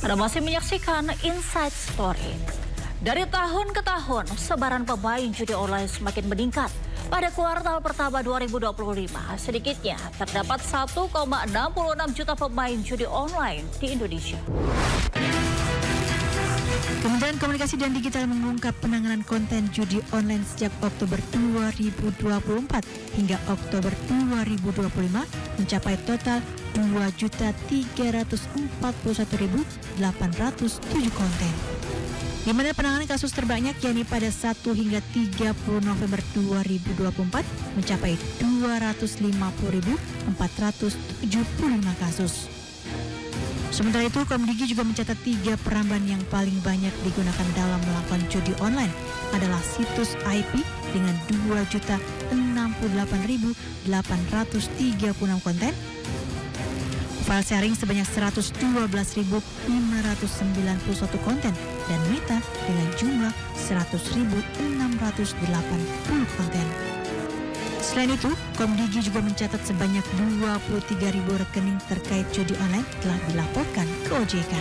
Anda masih menyaksikan Inside Story. Dari tahun ke tahun, sebaran pemain judi online semakin meningkat. Pada kuartal pertama 2025, sedikitnya terdapat 1,66 juta pemain judi online di Indonesia. Kementerian Komunikasi dan Digital mengungkap penanganan konten judi online sejak Oktober 2024 hingga Oktober 2025 mencapai total 2.341.807 konten. Di mana penanganan kasus terbanyak yakni pada 1 hingga 30 November 2024 mencapai 250.475 kasus. Sementara itu, Komdigi juga mencatat 3 perambahan yang paling banyak digunakan dalam melakukan judi online adalah situs IP dengan 2.068.836 konten, file sharing sebanyak 112.591 konten, dan meta dengan jumlah 100.680 konten. Selain itu, Komdigi juga mencatat sebanyak 23.000 rekening terkait judi online telah dilaporkan ke OJK.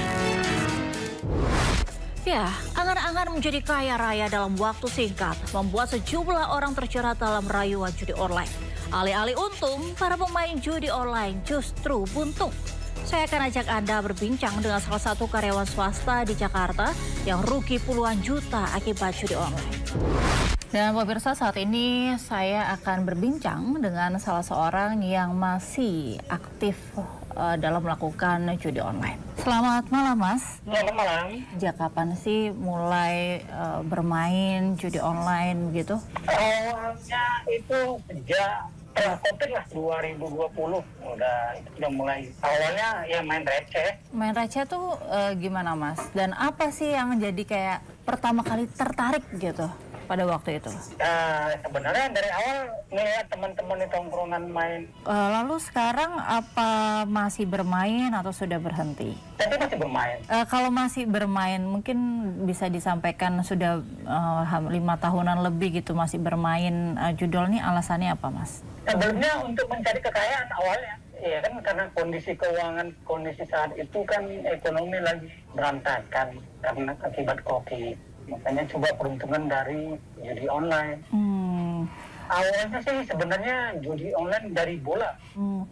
Ya, angan-angan menjadi kaya raya dalam waktu singkat membuat sejumlah orang terjerat dalam rayuan judi online. Alih-alih untung, para pemain judi online justru buntung. Saya akan ajak Anda berbincang dengan salah satu karyawan swasta di Jakarta yang rugi puluhan juta akibat judi online. Dan pemirsa, saat ini saya akan berbincang dengan salah seorang yang masih aktif dalam melakukan judi online. Selamat malam, Mas. Selamat malam. Sejak kapan sih mulai bermain judi online begitu? Awalnya itu sejak setelah COVID lah 2020 udah mulai. Awalnya ya main receh. Main receh tuh gimana, Mas? Dan apa sih yang jadi kayak pertama kali tertarik gitu pada waktu itu? Sebenarnya dari awal melihat teman-teman di tongkrongan main. Lalu sekarang apa masih bermain atau sudah berhenti? Tapi masih bermain. Kalau masih bermain, mungkin bisa disampaikan sudah 5 tahunan lebih gitu masih bermain judul ini, alasannya apa, Mas? Sebelumnya untuk mencari kekayaan awalnya. Iya kan, karena kondisi keuangan, kondisi saat itu kan ekonomi lagi berantakan karena akibat COVID. Makanya coba peruntungan dari judi online. Awalnya sih sebenarnya judi online dari bola.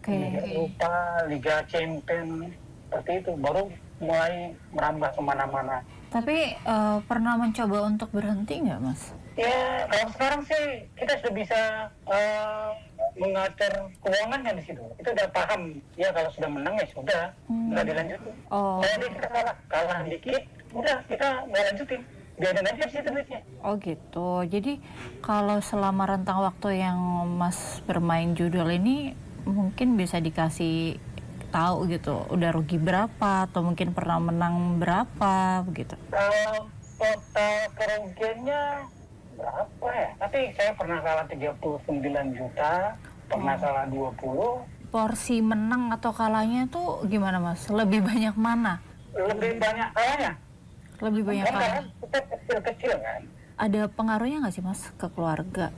Liga Eropa, Liga Champion, seperti itu. Baru mulai merambah kemana-mana. Tapi pernah mencoba untuk berhenti nggak, Mas? Ya, kalau sekarang sih kita sudah bisa mengatur keuangannya di situ. Itu udah paham. Ya kalau sudah menang ya sudah, nggak dilanjutin. Kalau kita kalah dikit, udah kita nggak lanjutin. Biarin aja sih duitnya. Oh gitu. Jadi kalau selama rentang waktu yang Mas bermain judul ini mungkin bisa dikasih tahu gitu, udah rugi berapa atau mungkin pernah menang berapa begitu? Kalau total kerugiannya berapa ya? Tapi saya pernah kalah 39 juta, pernah kalah 20. Porsi menang atau kalahnya tuh gimana, Mas? Lebih banyak mana? Lebih banyak kalahnya. Lebih banyak kan kita kecil-kecil kan. Ada pengaruhnya nggak sih, Mas, ke keluarga?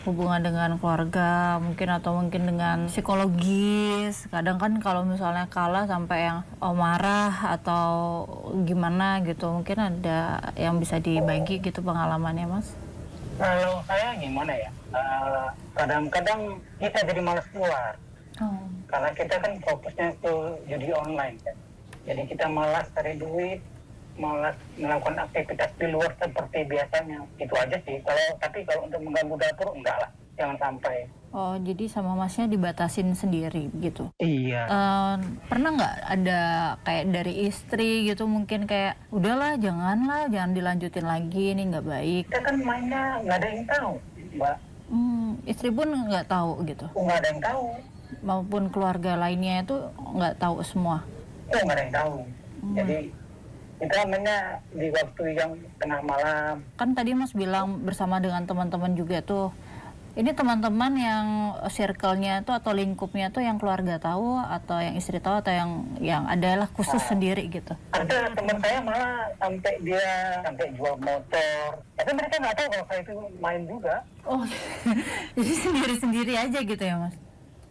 Hubungan dengan keluarga mungkin atau mungkin dengan psikologis. Kadang kan kalau misalnya kalah sampai yang marah atau gimana gitu, mungkin ada yang bisa dibagi gitu pengalamannya, Mas? Kalau saya gimana ya, kadang-kadang kita jadi malas keluar. Karena kita kan fokusnya ke judi online kan. Jadi kita malas cari duit, malas melakukan aktivitas di luar seperti biasanya. Itu aja sih. Tapi kalau untuk mengganggu dapur, enggak lah. Jangan sampai. Oh, jadi sama Masnya dibatasin sendiri gitu? Iya. Pernah nggak ada kayak dari istri gitu mungkin kayak, udahlah jangan dilanjutin lagi, ini nggak baik. Kita kan mainnya nggak ada yang tahu, Mbak. Istri pun nggak tahu gitu? Nggak ada yang tahu. Maupun keluarga lainnya itu nggak tahu semua? Oh, nggak ada yang tahu. Jadi kita mainnya di waktu yang tengah malam. Kan tadi Mas bilang bersama dengan teman-teman juga tuh. Ini teman-teman yang circle-nya tuh atau lingkupnya tuh yang keluarga tahu atau yang istri tahu atau yang adalah khusus sendiri gitu? Ada teman saya malah sampai jual motor. Tapi mereka nggak tahu kalau saya itu main juga. Oh, jadi sendiri-sendiri aja gitu ya, Mas?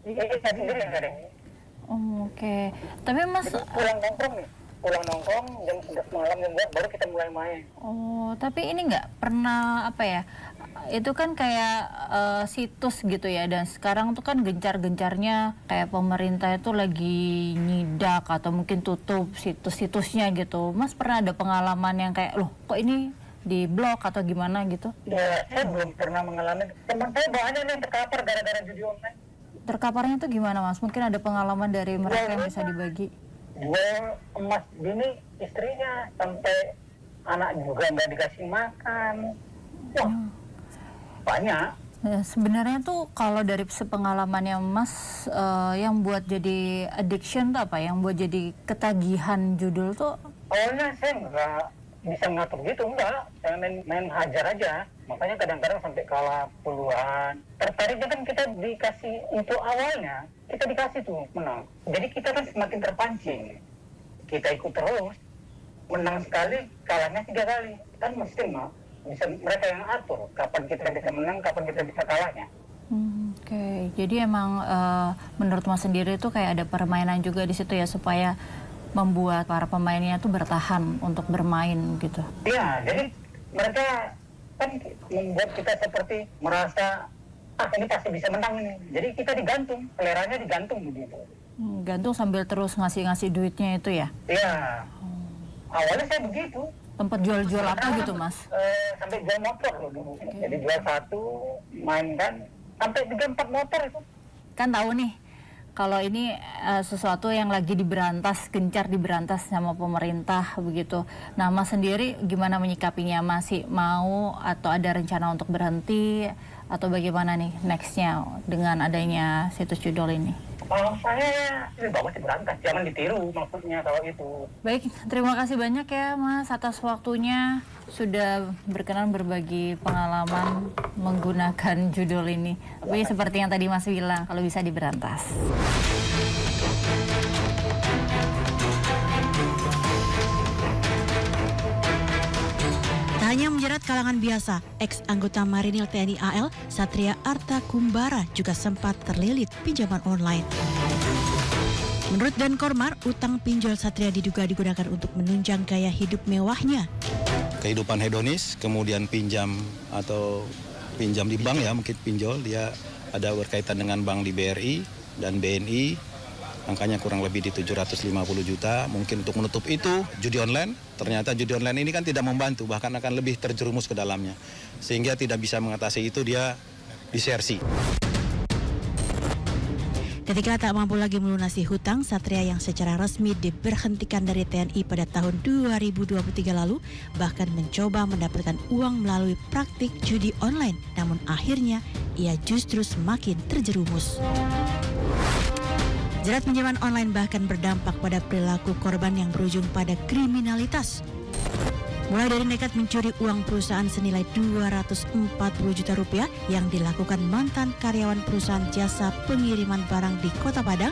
Iya, sendiri nggak ada. Oh, oke. Tapi Mas kurang nongkrong nih. pulang nongkrong jam 11 malam jam 2 baru kita mulai main. Oh, tapi ini nggak pernah apa ya? Itu kan kayak situs gitu ya, dan sekarang tuh kan gencar-gencarnya kayak pemerintah itu lagi nyidak atau mungkin tutup situs-situsnya gitu. Mas pernah ada pengalaman yang kayak, loh kok ini di blok atau gimana gitu? Ya, saya belum pernah mengalami. Teman saya banyak yang terkapar gara-gara judi online. Terkaparnya tuh gimana Mas? Mungkin ada pengalaman dari mereka yang bisa dibagi? Jual emas gini istrinya, sampai anak juga nggak dikasih makan. Wah, banyak. Ya, sebenarnya tuh kalau dari sepengalamannya Mas, yang buat jadi addiction tuh apa? Yang buat jadi ketagihan judul tuh? Awalnya saya nggak bisa ngatur gitu, enggak. Saya main hajar aja. Makanya kadang-kadang sampai kalah puluhan. Tertariknya kan kita dikasih, untuk awalnya kita dikasih tuh menang. Jadi kita kan semakin terpancing. Kita ikut terus. Menang sekali, kalahnya 3 kali. Kan mesti bisa mereka yang atur kapan kita bisa menang, kapan kita bisa kalahnya. Oke. Jadi emang menurut Mas sendiri itu kayak ada permainan juga di situ ya, supaya membuat para pemainnya tuh bertahan untuk bermain gitu. Iya, jadi mereka kan membuat kita seperti merasa ini pasti bisa menang ini. Jadi kita digantung, seleranya digantung begitu. Gantung sambil terus ngasih duitnya itu ya? Iya. Awalnya saya begitu. Tempat jual-jual apa gitu Mas? Sampai jual motor loh dulu. Okay. Jadi jual satu, mainkan sampai 3-4 motor itu. Kan tahu nih, kalau ini sesuatu yang lagi diberantas, gencar diberantas sama pemerintah begitu. Nah Mas sendiri gimana menyikapinya? Masih mau atau ada rencana untuk berhenti? Atau bagaimana nih nextnya dengan adanya situs judul ini? Kalau saya lebih bagus diberantas, jangan ditiru maksudnya kalau itu. Baik, terima kasih banyak ya Mas atas waktunya. Sudah berkenan berbagi pengalaman menggunakan judul ini. Tapi seperti yang tadi Mas bilang, kalau bisa diberantas. Tak hanya menjerat kalangan biasa, ex-anggota Marinir TNI AL, Satria Arta Kumbara juga sempat terlilit pinjaman online. Menurut Dan Kormar, utang pinjol Satria diduga digunakan untuk menunjang gaya hidup mewahnya. Kehidupan hedonis, kemudian pinjam atau pinjam di bank ya, mungkin pinjol, dia ada berkaitan dengan bank di BRI dan BNI. Angkanya kurang lebih di 750 juta, mungkin untuk menutup itu judi online. Ternyata judi online ini kan tidak membantu, bahkan akan lebih terjerumus ke dalamnya. Sehingga tidak bisa mengatasi itu, dia disersi. Ketika tak mampu lagi melunasi hutang, Satria yang secara resmi diberhentikan dari TNI pada tahun 2023 lalu, bahkan mencoba mendapatkan uang melalui praktik judi online. Namun akhirnya, ia justru semakin terjerumus. Jerat pinjaman online bahkan berdampak pada perilaku korban yang berujung pada kriminalitas. Mulai dari nekat mencuri uang perusahaan senilai 240 juta rupiah yang dilakukan mantan karyawan perusahaan jasa pengiriman barang di Kota Padang,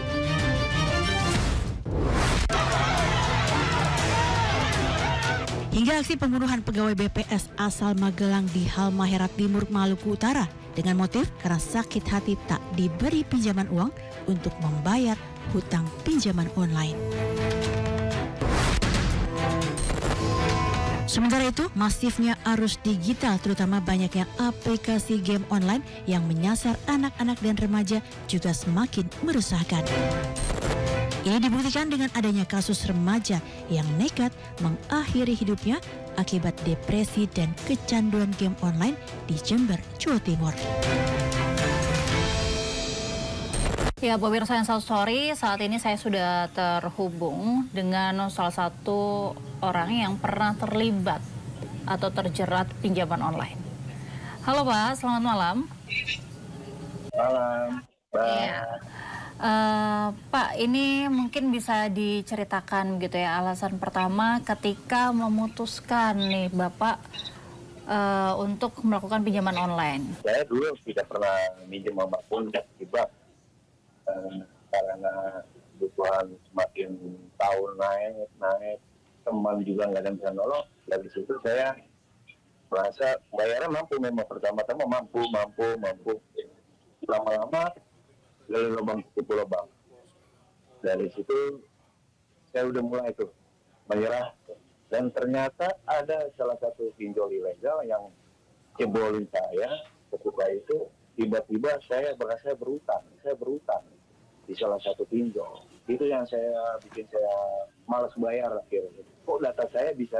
hingga aksi pembunuhan pegawai BPS asal Magelang di Halmahera Timur, Maluku Utara dengan motif karena sakit hati tak diberi pinjaman uang untuk membayar hutang pinjaman online. Sementara itu, masifnya arus digital, terutama banyaknya aplikasi game online yang menyasar anak-anak dan remaja juga semakin meresahkan. Ini dibuktikan dengan adanya kasus remaja yang nekat mengakhiri hidupnya akibat depresi dan kecanduan game online di Jember, Jawa Timur. Ya, pemirsa yang sorry, saat ini saya sudah terhubung dengan salah satu orang yang pernah terlibat atau terjerat pinjaman online. Halo Pak, selamat malam. Malam, Mbak. Ya. Pak, ini mungkin bisa diceritakan gitu ya, alasan pertama ketika memutuskan nih Bapak untuk melakukan pinjaman online. Saya dulu tidak pernah minjem apapun, tiba karena kebutuhan semakin tahun naik, teman juga nggak ada yang bisa nolong. Dari situ saya merasa bayaran memang pertama-tama mampu. Lama-lama dari lubang ke lubang. Dari situ saya udah mulai tuh menyerah. Dan ternyata ada salah satu pinjol ilegal yang jebolin saya. Ketika itu tiba-tiba saya merasa berutang di salah satu pinjol. Itu yang bikin saya malas bayar akhirnya. Kok data saya bisa,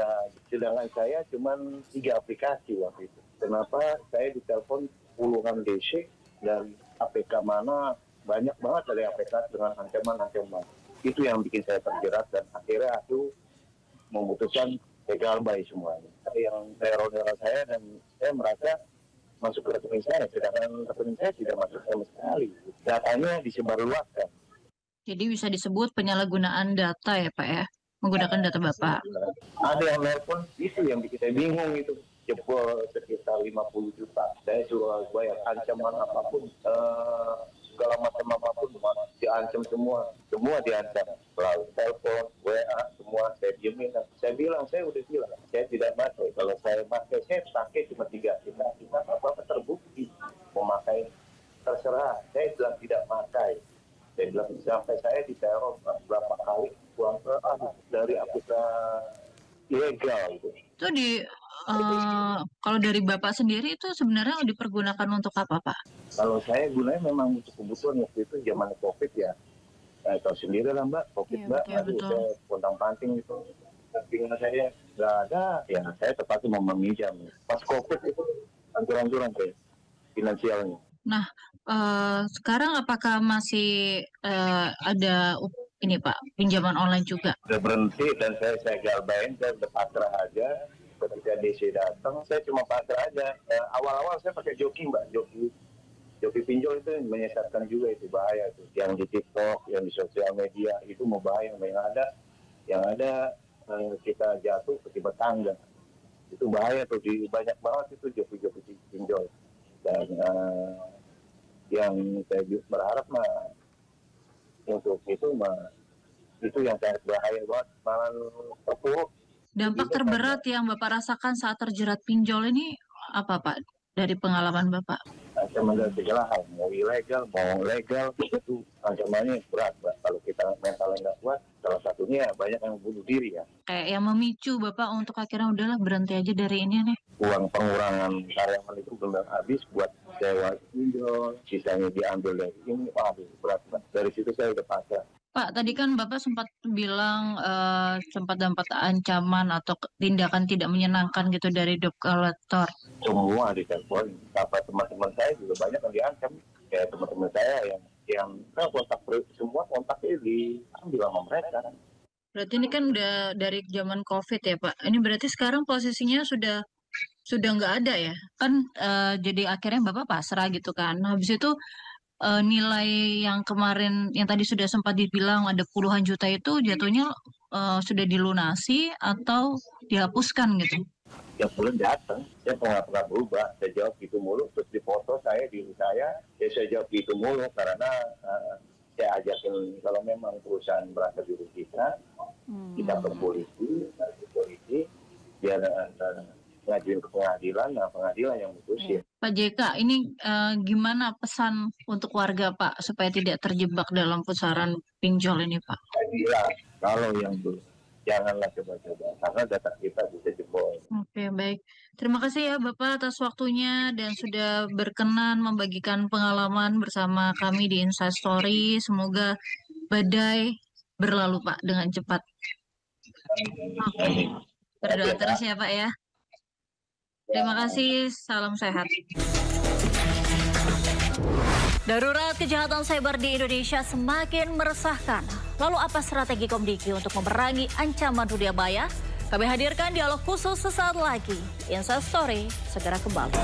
sedangkan saya cuma 3 aplikasi waktu itu. Kenapa saya ditelepon puluhan DC dan APK mana banyak banget dari APK dengan ancaman. Itu yang bikin saya terjerat dan akhirnya aku memutuskan legal buy semuanya. Yang teror saya dan saya merasa masuk ke rekening saya, sedangkan rekening saya tidak masuk sama sekali. Datanya disebarluaskan. Jadi bisa disebut penyalahgunaan data ya Pak ya? Menggunakan data Bapak. Ada yang nelpon, itu yang bikin saya bingung itu. Jebol sekitar 50 juta. Saya suruh bayar ancaman apapun, segala macam apapun, diancam semua diancam. Lalu telepon, WA, semua saya diemin. Saya udah bilang, saya tidak pakai. Kalau saya pakai cuma 3 juta. Apa terbukti memakai, terserah. Saya bilang tidak pakai. Saya bilang sampai saya diteror berapa kali uang dari aplikasi ilegal itu. Itu kalau dari Bapak sendiri itu sebenarnya dipergunakan untuk apa Pak? Kalau saya gunanya memang untuk kebutuhan waktu itu zaman COVID ya. Tahu sendiri lah Mbak, COVID Mbak. Saya pontang-panting gitu. Sampingan saya nggak ada, ya saya terpaksa mau meminjam. Pas COVID itu hancur-hancuran saya finansialnya. Nah, sekarang apakah masih ada ini Pak, pinjaman online juga? Udah berhenti dan saya galbain, saya udah pasrah aja. Ketika DC datang, saya cuma pasrah aja. Awal-awal saya pakai joki Mbak, joki pinjol itu menyesatkan juga, itu bahaya tuh. Yang di TikTok, yang di sosial media itu mau bahaya. Yang ada kita jatuh ketiba tangga. Itu bahaya tuh, banyak banget itu joki pinjol. Dan yang saya berharap untuk itu yang sangat bahaya banget, malah terpuruk. Dampak terberat yang Bapak rasakan saat terjerat pinjol ini apa Pak dari pengalaman Bapak? Ancaman dari segala hal, mau ilegal, mau legal, itu ancamannya berat Mbak. Kalau kita mentalnya nggak kuat, salah satunya banyak yang bunuh diri ya. Kayak yang memicu Bapak untuk akhirnya udahlah berhenti aja dari ini nih. Uang pengurangan karyawan itu belum habis buat sewa pinjol, sisanya diambil dari ini, berat Mbak. Dari situ saya udah pasrah. Pak, tadi kan Bapak sempat bilang sempat dapat ancaman atau tindakan tidak menyenangkan gitu dari debt collector. Semua ditelepon, teman-teman saya juga banyak yang diancam. Kayak teman-teman saya yang semua kontaknya diambil sama mereka. Berarti ini kan udah dari zaman COVID ya Pak. Ini berarti sekarang posisinya sudah nggak ada ya? Kan jadi akhirnya Bapak pasrah gitu kan. Habis itu nilai yang kemarin yang tadi sudah sempat dibilang ada puluhan juta itu jatuhnya sudah dilunasi atau dihapuskan gitu? Yang bulan datang, saya nggak pernah berubah. Saya jawab gitu mulu, terus difoto saya, saya jawab gitu mulu karena saya ajakin kalau memang perusahaan merasa dirugikan, kita ke polisi, biar ngajuin ke pengadilan, pengadilan yang memutusin. Pak JK, ini gimana pesan untuk warga Pak supaya tidak terjebak dalam pusaran pinjol ini Pak? Saya bilang, kalau yang belum, janganlah coba-coba, karena data kita bisa jebol. Oke, baik. Terima kasih ya Bapak atas waktunya dan sudah berkenan membagikan pengalaman bersama kami di Inside Story. Semoga badai berlalu Pak dengan cepat. Oke, berdoa terus ya Pak ya. Terima kasih, salam sehat. Darurat kejahatan cyber di Indonesia semakin meresahkan. Lalu apa strategi Komdigi untuk memerangi ancaman dunia maya? Kami hadirkan dialog khusus sesaat lagi. Inside Story segera kembali.